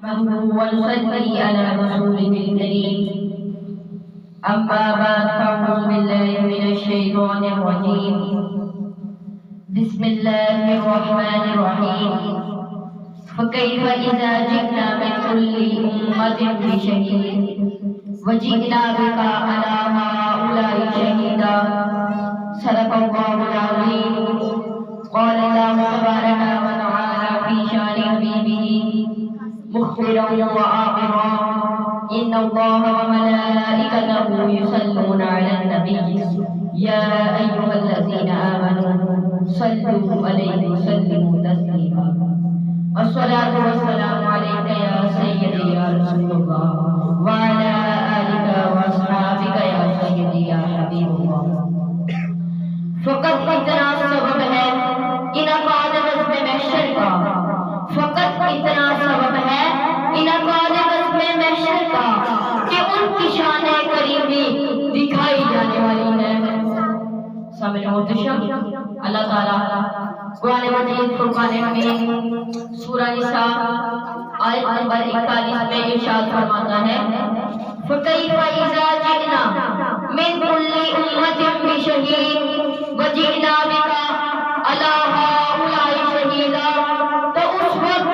ونصلي على رسوله الكريم. أما بعد فأعوذ بالله من الشيطان الرجيم. بسم الله الرحمن الرحيم. فكيف إذا جئنا من كل أمة بشهيد وجئنا بك على هؤلاء شهيدا. صدق الله العظيم. قال الله تبارك وتعالى في شان حبيبه مخبرا وآخرا إن الله وملائكته يصلون على النبي يا أيها الذين آمنوا صلوا عليه وسلموا تسليما. الصلاة والسلام عليك يا سيدي يا رسول الله وعلى آلك وأصحابك يا سيدي يا حبيب الله. فقط اتنا سبب ہے انعقاد نظم محشر کا. فقط اتنا سبب ہے انعقاد نظم محشر کا کہ ان کی شان کریمی دکھائی جانے والی ہے. سامنے محتشم اللہ تعالیٰ قرآن مجید فرقان حمید سورہ نساء آیت نمبر 41 میں ارشاد فرماتا ہے فَكَيْفَ إِذَا جِئْنَا مِنْ كُلِّ أُمَّةٍ بِشَهِيدٍ وَجِئْنَا بِكَ عَلَى هَؤُلَاءِ شَهِيدًا. تو اس وقت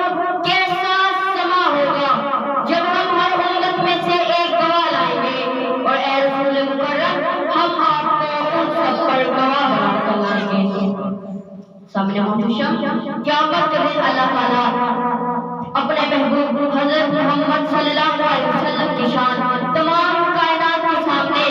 کیسا سما ہوگا جب ہم ہر امت میں سے ایک گواہ لائیں گے اور اے رسول مکرم ہم آپ کو ان سب پر گواہ بنا کر لائیں گے. سامنے محتشم قیامت کے دن اللہ تعالیٰ اپنے محبوب حضرت محمد صلی اللہ علیہ وسلم کی شان تمام کائنات کے سامنے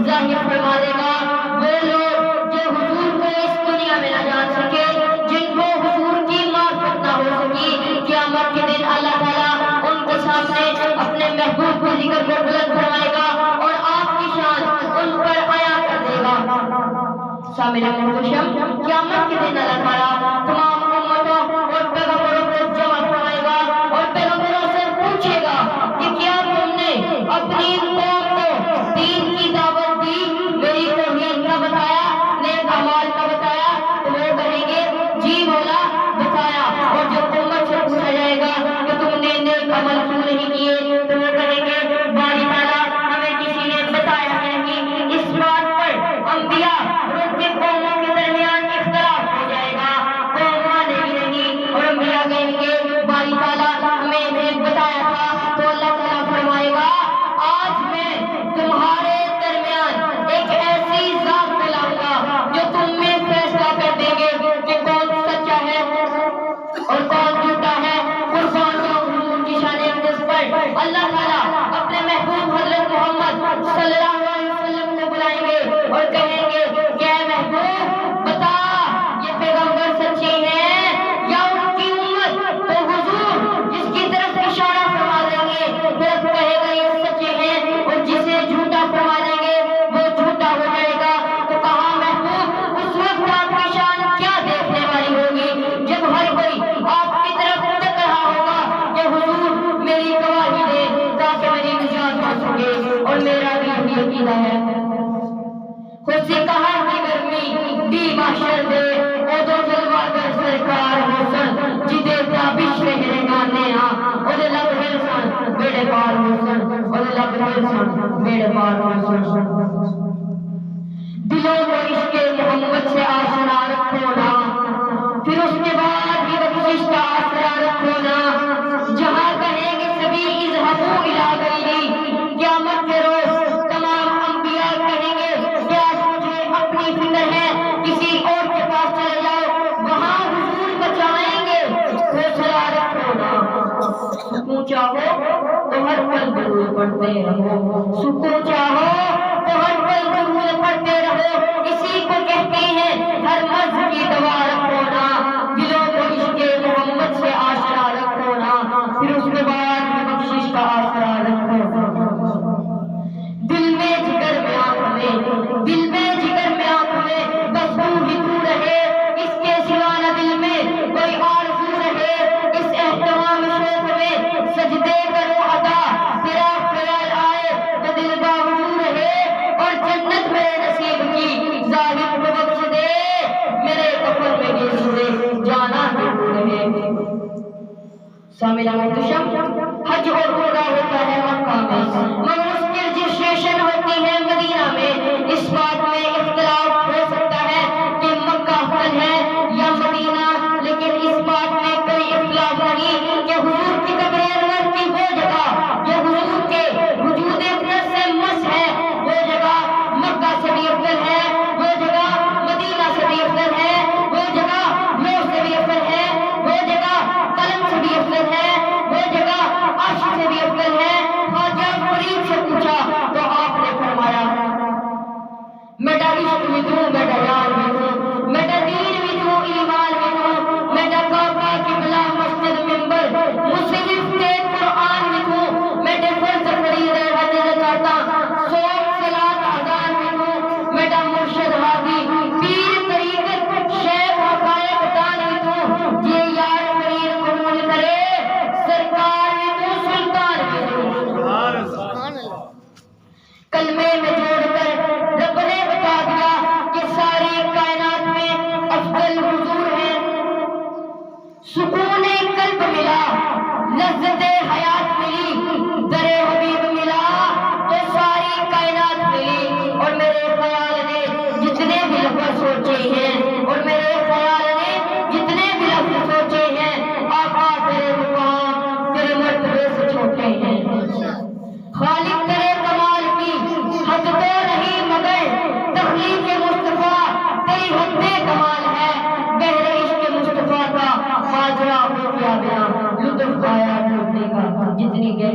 ظاہر فرما دے گا. وہ لوگ جو حضور کو اس دنیا میں نہ جان سکے, جن کو حضور کی معرفت نہ ہو سکی, قیامت کے دن اللہ تعالیٰ ان کے سامنے اپنے محبوب کو ذکر کر بلند فرمائے گا اور آپ کی شان ان پر عیا کر دے گا. سامنے محتشم قیامت کے دن اللہ تعالیٰ تمام امتوں اور پیغمبروں کو جمع فرمائے گا اور پیغمبروں سے پوچھے گا کہ کیا تم نے اپنی قوم کو دین کی دعوت دی, میری توحید کا بتایا, نیک اعمال کا بتایا؟ تو وہ کہیں گے جی مولا بتایا. اور جب امت سے پوچھا جائے گا کہ تم نے نیک عمل کیوں نہیں کیے تو وہ کہیں گے باری تعالیٰ ہمیں کسی نے بتایا نہیں. اس بات پر انبیاء اور ان کے قوموں کے درمیان اختلاف ہو جائے گا, قوم مانے گی نہیں اور انبیاء کہیں گے باری تعالیٰ ہمیں انہیں بتایا تھا. تو اللہ تعالیٰ فرمائے گا آج میں تمہارے درمیان ایک ایسی ذات کو لاؤں گا جو تم میں فیصلہ کر دیں گے کہ کون سچا ہے اور کون جھوٹا ہے. قربان جاؤں حضور کی شان اقدس پر اللہ تعالیٰ اپنے محبوب حضرت محمد صلی اللہ علیہ وسلم کو بلائیں گے اور کہیں گے کہ اے محبوب بتا یہ پیغمبر سچے ہیں یا ان کی امت؟ تو حضور جس کی طرف اشارہ فرما دیں گے پھر کہے گا یہ سچے ہیں اور جسے جھوٹا فرما دیں گے وہ جھوٹا ہو جائے گا. تو کہا محبوب اس وقت آپ کی شان کیا دیکھنے والی ہوگی جب ہر کوئی آپ کی طرف تک رہا ہوگا کہ حضور میری گواہی دے تاکہ میری نجات ہو سکے. اور میرا بھی یہی عقیدہ ہے. خود سے کہا کہ گرمی دی معاشر دے او دو جلوہ گر سرکار حسن جدے تابش رہنے گانے او دے لب ہرسن بیڑے پار حسن او دے لب ہرسن بیڑے پار حسن. دلوں کو عشق محمد سے آسرا رکھو نا, پھر اس کے بعد یہ بخشش کا آسرا رکھو نا. جہاں کہیں گے سبھی اذہبوا الی غیری, قیامت کے روز تمام انبیاء کہیں گے کیا مجھے اپنی فکر ہے کسی اور کے پاس چلے جاؤ, وہاں حضور بچائیں گے. حوصلہ رکھو نا, سکون چاہو تو ہر پل درود پڑھتے رہو, سکون چاہو تو ہر پل درود پڑھتے رہو. اسی کو کہتے ہیں ہر مرض کی دوا رکھو نا. دلوں کو عشق محمد سے آشنا رکھو نا, پھر اس کے بعد بخشش کا آسرا رکھو. دل میں جگر میں آنکھ میں, دل میں جگر میں آنکھ میں بس تو ہی تو رہے, اس کے سوا نہ دل میں کوئی آرزو رہے. اس اہتمام شوق میں سجدے کرو ادا, تیرا خیال آئے تو دل باوجود رہے. اور جنت میرے نصیب کی ظاہر کو بخش دے, میرے کفن میں گیسو دے جانا دے رہے. سامعین محتشم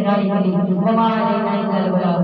غالبين وما علينا إلا البلاغ